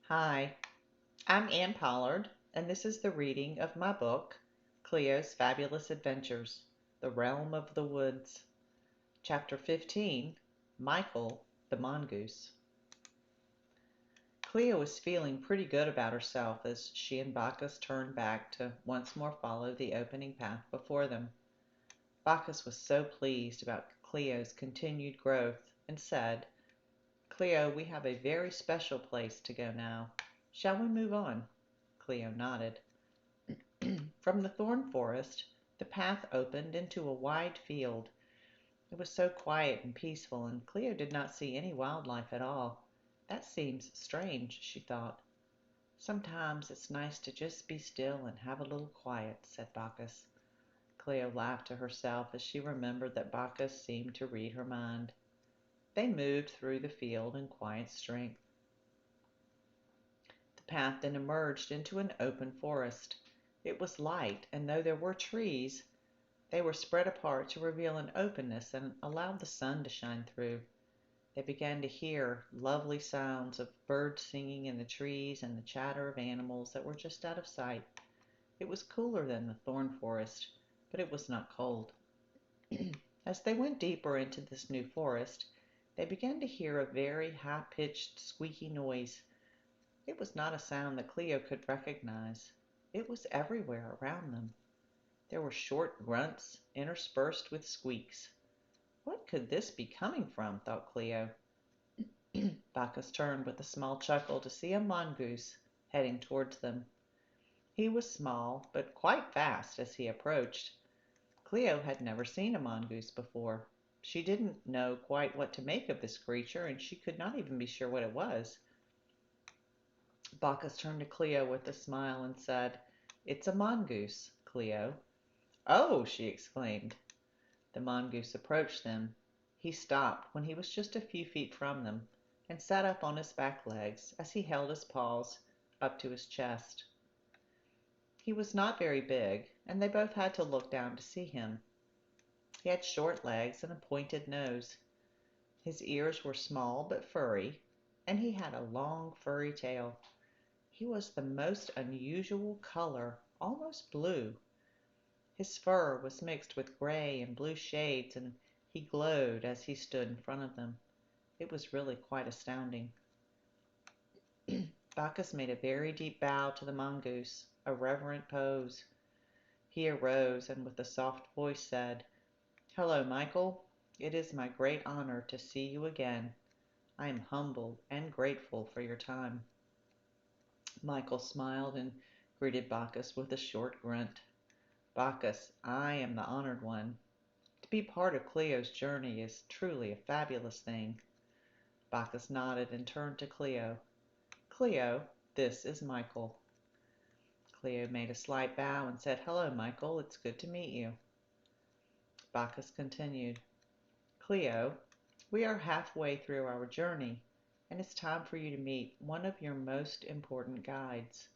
Hi, I'm Anne Pollard, and this is the reading of my book, Cleo's Fabulous Adventures, The Realm of the Woods. Chapter 15, Michael the Mongoose. Cleo was feeling pretty good about herself as she and Bacchus turned back to once more follow the opening path before them. Bacchus was so pleased about Cleo's continued growth and said, "Cleo, we have a very special place to go now. Shall we move on?" Cleo nodded. From the thorn forest, the path opened into a wide field. It was so quiet and peaceful, and Cleo did not see any wildlife at all. That seems strange, she thought. Sometimes it's nice to just be still and have a little quiet, said Bacchus. Cleo laughed to herself as she remembered that Bacchus seemed to read her mind. They moved through the field in quiet strength. The path then emerged into an open forest. It was light, and though there were trees, they were spread apart to reveal an openness and allowed the sun to shine through. They began to hear lovely sounds of birds singing in the trees and the chatter of animals that were just out of sight. It was cooler than the thorn forest, but it was not cold. As they went deeper into this new forest, they began to hear a very high-pitched, squeaky noise. It was not a sound that Cleo could recognize. It was everywhere around them. There were short grunts interspersed with squeaks. What could this be coming from, thought Cleo. Bacchus turned with a small chuckle to see a mongoose heading towards them. He was small, but quite fast as he approached. Cleo had never seen a mongoose before. She didn't know quite what to make of this creature, and she could not even be sure what it was. Bacchus turned to Cleo with a smile and said, "It's a mongoose, Cleo." "Oh!" she exclaimed. The mongoose approached them. He stopped when he was just a few feet from them and sat up on his back legs as he held his paws up to his chest. He was not very big, and they both had to look down to see him. He had short legs and a pointed nose. His ears were small but furry, and he had a long furry tail. He was the most unusual color, almost blue. His fur was mixed with gray and blue shades, and he glowed as he stood in front of them. It was really quite astounding. Bacchus made a very deep bow to the mongoose, a reverent pose. He arose and with a soft voice said, "Hello, Michael. It is my great honor to see you again. I am humbled and grateful for your time." Michael smiled and greeted Bacchus with a short grunt. "Bacchus, I am the honored one. To be part of Cleo's journey is truly a fabulous thing." Bacchus nodded and turned to Cleo. "Cleo, this is Michael." Cleo made a slight bow and said, "Hello, Michael. It's good to meet you." Bacchus continued, "Cleo, we are halfway through our journey, and it's time for you to meet one of your most important guides.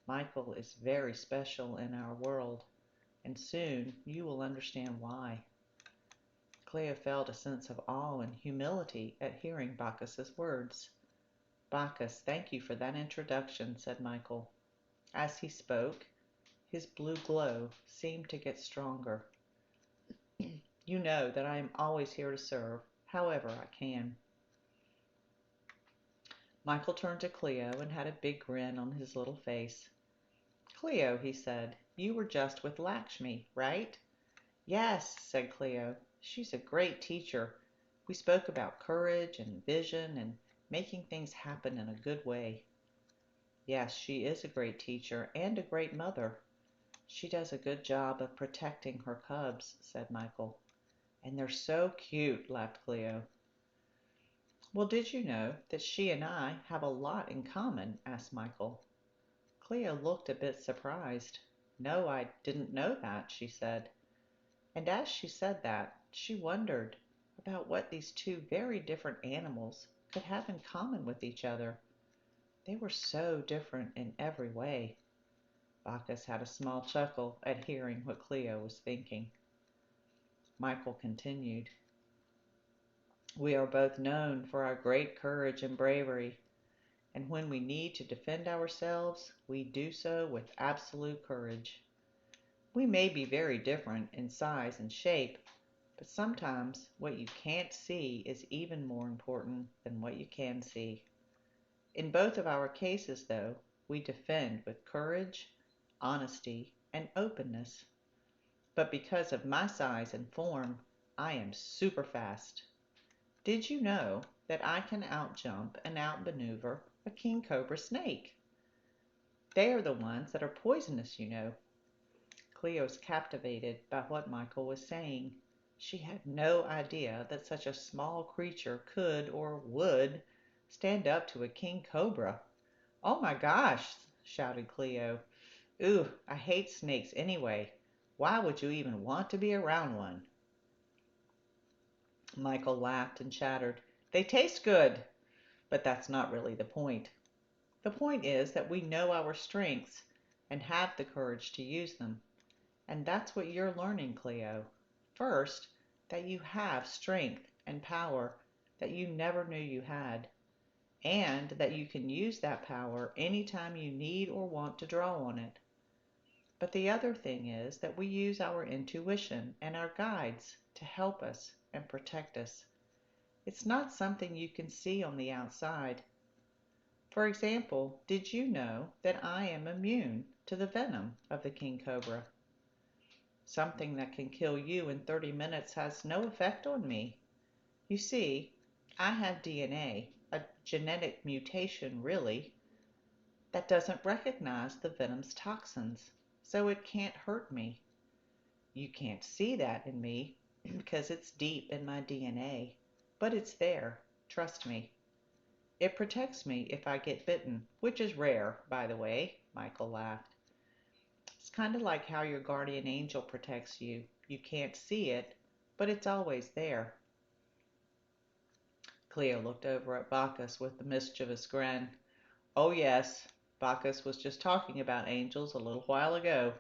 Michael is very special in our world, and soon you will understand why." Cleo felt a sense of awe and humility at hearing Bacchus's words. "Bacchus, thank you for that introduction," said Michael. As he spoke, his blue glow seemed to get stronger. "You know that I am always here to serve, however I can." Michael turned to Cleo and had a big grin on his little face. "Cleo," he said, "you were just with Lakshmi, right?" "Yes," said Cleo. "She's a great teacher. We spoke about courage and vision and making things happen in a good way." "Yes, she is a great teacher and a great mother. She does a good job of protecting her cubs," said Michael. "And they're so cute," laughed Cleo. "Well, did you know that she and I have a lot in common?" asked Michael. Cleo looked a bit surprised. "No, I didn't know that," she said. And as she said that, she wondered about what these two very different animals could have in common with each other. They were so different in every way. Bacchus had a small chuckle at hearing what Cleo was thinking. Michael continued, "We are both known for our great courage and bravery. and when we need to defend ourselves, we do so with absolute courage. We may be very different in size and shape, but sometimes what you can't see is even more important than what you can see. In both of our cases, though, we defend with courage, honesty, and openness. But because of my size and form, I am super fast. Did you know that I can outjump and outmaneuver a king cobra snake? They are the ones that are poisonous, you know. Cleo's captivated by what Michael was saying. She had no idea that such a small creature could or would stand up to a king cobra. "Oh my gosh," shouted Cleo. "Ooh, I hate snakes anyway. Why would you even want to be around one?" Michael laughed and chattered. "They taste good." But that's not really the point. The point is that we know our strengths and have the courage to use them. And that's what you're learning, Cleo. First, that you have strength and power that you never knew you had, and that you can use that power anytime you need or want to draw on it. But the other thing is that we use our intuition and our guides to help us and protect us. It's not something you can see on the outside. For example, did you know that I am immune to the venom of the king cobra? Something that can kill you in 30 minutes has no effect on me. You see, I have DNA, a genetic mutation really, that doesn't recognize the venom's toxins, so it can't hurt me. You can't see that in me because it's deep in my DNA, but it's there, trust me. It protects me if I get bitten, which is rare, by the way, Michael laughed. It's kind of like how your guardian angel protects you. You can't see it, but it's always there. Cleo looked over at Bacchus with a mischievous grin. "Oh, yes, Bacchus was just talking about angels a little while ago."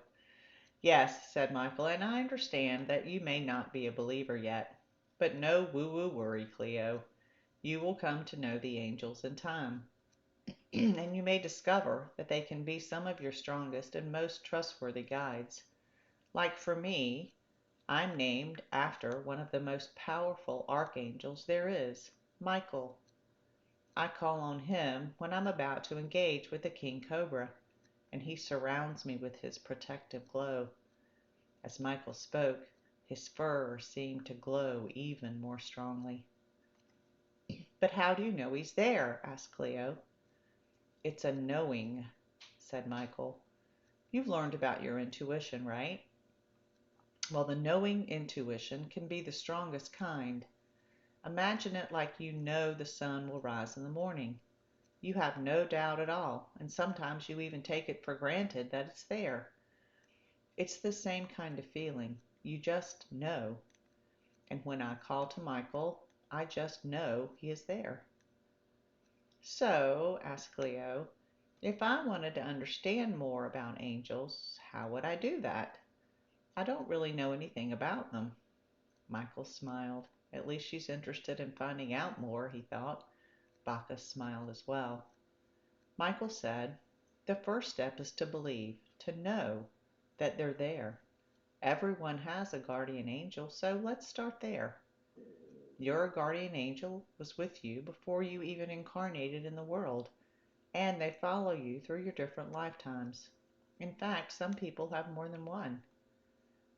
"Yes," said Michael, "and I understand that you may not be a believer yet. But no woo-woo worry, Cleo. You will come to know the angels in time. And you may discover that they can be some of your strongest and most trustworthy guides. Like for me, I'm named after one of the most powerful archangels there is, Michael. I call on him when I'm about to engage with the king cobra, and he surrounds me with his protective glow." As Michael spoke, his fur seemed to glow even more strongly. "But how do you know he's there?" asked Cleo. "It's a knowing," said Michael. "You've learned about your intuition, right? Well, the knowing intuition can be the strongest kind. Imagine it like you know the sun will rise in the morning. You have no doubt at all, and sometimes you even take it for granted that it's there. It's the same kind of feeling. You just know. And when I call to Michael, I just know he is there." "So," asked Cleo, "if I wanted to understand more about angels, how would I do that? I don't really know anything about them." Michael smiled. At least she's interested in finding out more, he thought. Bacchus smiled as well. Michael said, "The first step is to believe, to know that they're there. Everyone has a guardian angel, so let's start there. Your guardian angel was with you before you even incarnated in the world, and they follow you through your different lifetimes. In fact, some people have more than one.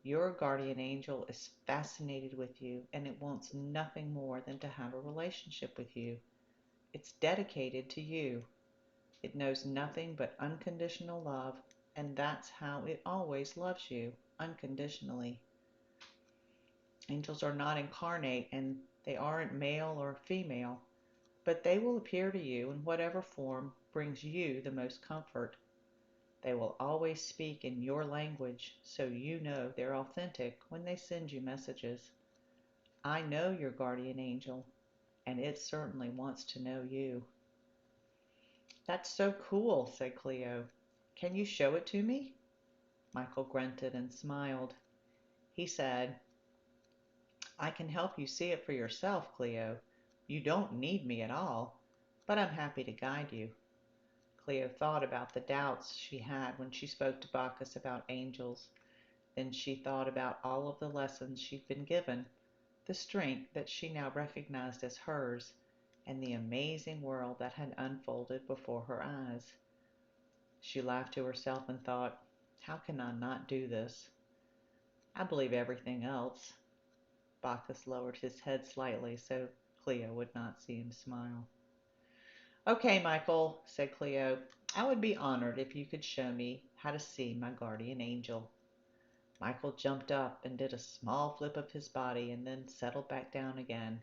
Your guardian angel is fascinated with you, and it wants nothing more than to have a relationship with you. It's dedicated to you. It knows nothing but unconditional love, and that's how it always loves you, unconditionally. Angels are not incarnate, and they aren't male or female, but they will appear to you in whatever form brings you the most comfort. They will always speak in your language, so you know they're authentic when they send you messages. I know your guardian angel, and it certainly wants to know you." "That's so cool," said Cleo. "Can you show it to me?" Michael grunted and smiled. He said, "I can help you see it for yourself, Cleo. You don't need me at all, but I'm happy to guide you. Cleo thought about the doubts she had when she spoke to Bacchus about angels. Then she thought about all of the lessons she'd been given, the strength that she now recognized as hers, and the amazing world that had unfolded before her eyes. She laughed to herself and thought, how can I not do this? I believe everything else. Bacchus lowered his head slightly so Cleo would not see him smile. Okay, Michael, said Cleo, I would be honored if you could show me how to see my guardian angel. Michael jumped up and did a small flip of his body and then settled back down again.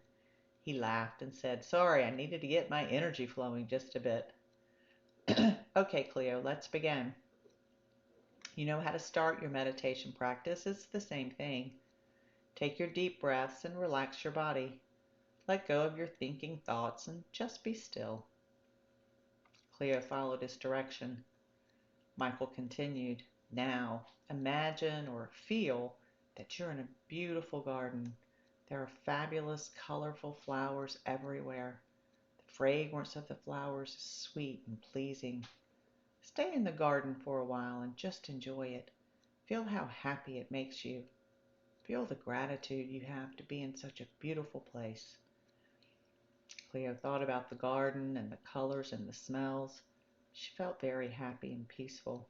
He laughed and said, sorry, I needed to get my energy flowing just a bit. Okay, Cleo, let's begin. You know how to start your meditation practice. It's the same thing. Take your deep breaths and relax your body. Let go of your thinking thoughts and just be still. Cleo followed his direction. Michael continued, now imagine or feel that you're in a beautiful garden. There are fabulous, colorful flowers everywhere. The fragrance of the flowers is sweet and pleasing. Stay in the garden for a while and just enjoy it. Feel how happy it makes you. Feel the gratitude you have to be in such a beautiful place. Cleo thought about the garden and the colors and the smells. She felt very happy and peaceful.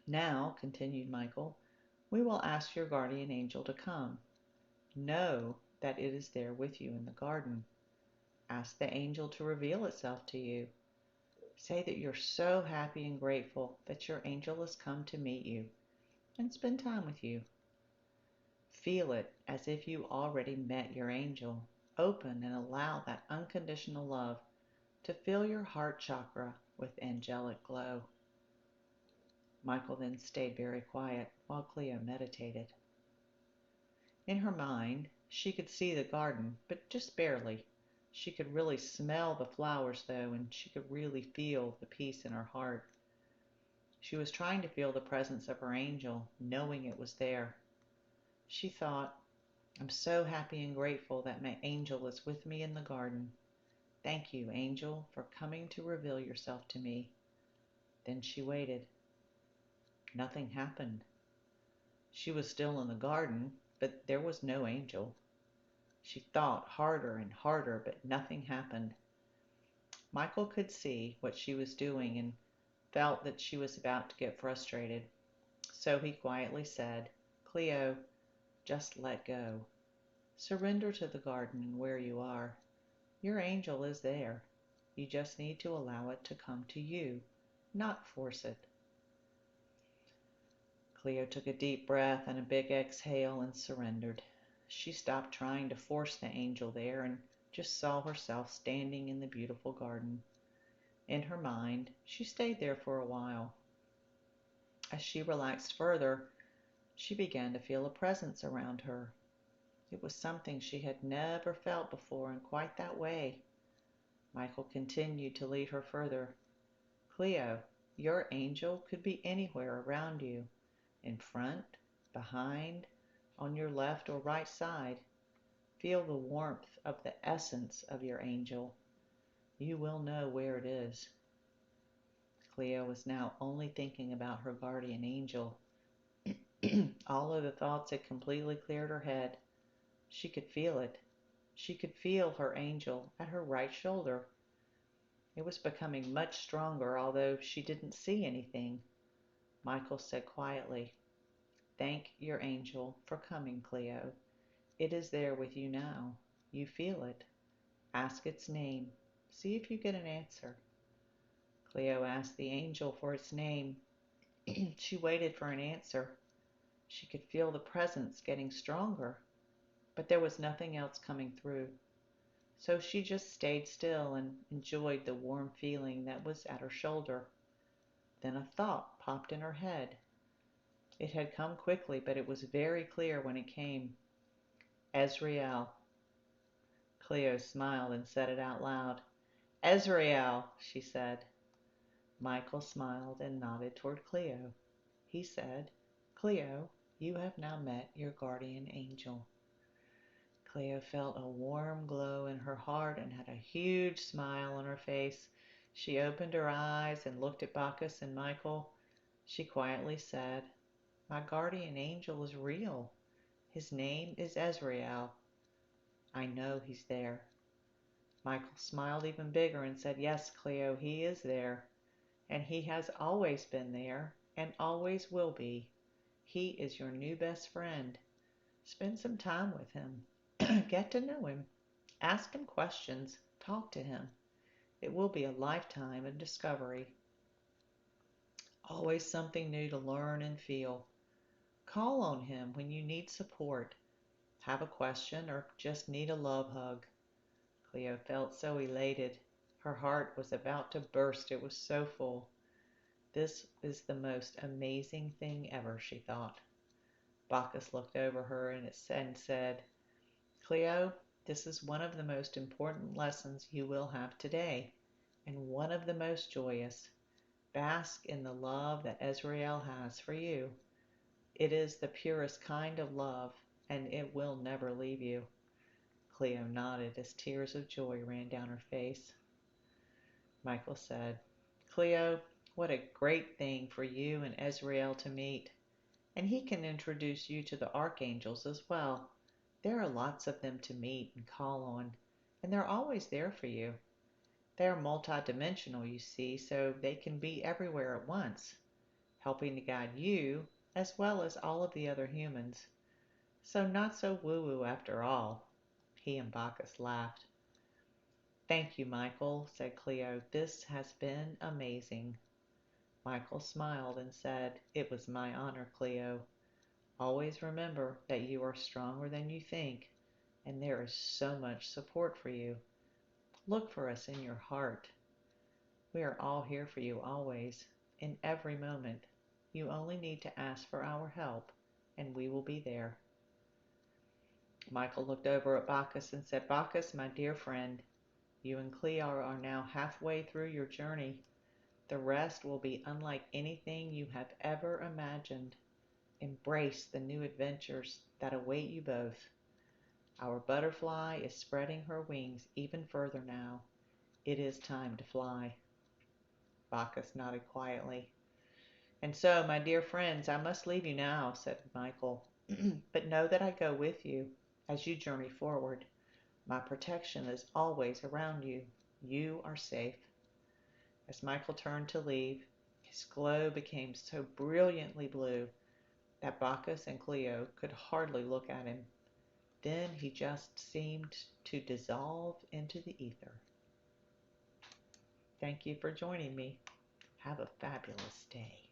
Now, continued Michael, we will ask your guardian angel to come. Know that it is there with you in the garden. Ask the angel to reveal itself to you. Say that you're so happy and grateful that your angel has come to meet you and spend time with you. Feel it as if you already met your angel. Open and allow that unconditional love to fill your heart chakra with angelic glow. Michael then stayed very quiet while Cleo meditated. In her mind, she could see the garden, but just barely. She could really smell the flowers, though, and she could really feel the peace in her heart. She was trying to feel the presence of her angel, knowing it was there. She thought, I'm so happy and grateful that my angel is with me in the garden. Thank you, angel, for coming to reveal yourself to me. Then she waited. Nothing happened. She was still in the garden, but there was no angel. She thought harder and harder, but nothing happened. Michael could see what she was doing and felt that she was about to get frustrated. So he quietly said, Cleo, just let go. Surrender to the garden and where you are. Your angel is there. You just need to allow it to come to you, not force it. Cleo took a deep breath and a big exhale and surrendered. She stopped trying to force the angel there and just saw herself standing in the beautiful garden. In her mind, she stayed there for a while. As she relaxed further, she began to feel a presence around her. It was something she had never felt before in quite that way. Michael continued to lead her further. Cleo, your angel could be anywhere around you, in front, behind, on your left or right side. Feel the warmth of the essence of your angel. You will know where it is. Cleo was now only thinking about her guardian angel. All of the thoughts had completely cleared her head. She could feel it. She could feel her angel at her right shoulder. It was becoming much stronger, although she didn't see anything. Michael said quietly, Thank your angel for coming, Cleo. It is there with you now. You feel it. Ask its name. See if you get an answer. Cleo asked the angel for its name. She waited for an answer. She could feel the presence getting stronger, but there was nothing else coming through. So she just stayed still and enjoyed the warm feeling that was at her shoulder. Then a thought popped in her head. It had come quickly, but it was very clear when it came. Ezreal. Cleo smiled and said it out loud. Ezreal, she said. Michael smiled and nodded toward Cleo. He said, Cleo, you have now met your guardian angel. Cleo felt a warm glow in her heart and had a huge smile on her face. She opened her eyes and looked at Bacchus and Michael. She quietly said, "My guardian angel is real. His name is Zuriel. I know he's there." Michael smiled even bigger and said, "Yes, Cleo, he is there. And he has always been there and always will be. He is your new best friend. Spend some time with him. Get to know him. Ask him questions. Talk to him. It will be a lifetime of discovery. Always something new to learn and feel. Call on him when you need support, have a question, or just need a love hug." Cleo felt so elated. Her heart was about to burst. It was so full. This is the most amazing thing ever, she thought. Bacchus looked over her and said, "Cleo, this is one of the most important lessons you will have today, and one of the most joyous. Bask in the love that Zuriel has for you. It is the purest kind of love, and it will never leave you." Cleo nodded as tears of joy ran down her face. Michael said, "Cleo, what a great thing for you and Zuriel to meet. And he can introduce you to the archangels as well. There are lots of them to meet and call on, and they're always there for you. They are multidimensional, you see, so they can be everywhere at once, helping to guide you as well as all of the other humans. So not so woo-woo after all." He and Bacchus laughed. "Thank you, Michael," said Cleo. "This has been amazing." Michael smiled and said, "It was my honor, Cleo. Always remember that you are stronger than you think, and there is so much support for you. Look for us in your heart. We are all here for you always, in every moment. You only need to ask for our help, and we will be there." Michael looked over at Bacchus and said, "Bacchus, my dear friend, you and Cleo are now halfway through your journey. The rest will be unlike anything you have ever imagined. Embrace the new adventures that await you both. Our butterfly is spreading her wings even further now. It is time to fly." Bacchus nodded quietly. "And so, my dear friends, I must leave you now," said Michael. "But know that I go with you as you journey forward. My protection is always around you. You are safe." As Michael turned to leave, his glow became so brilliantly blue that Bacchus and Cleo could hardly look at him. Then he just seemed to dissolve into the ether. Thank you for joining me. Have a fabulous day.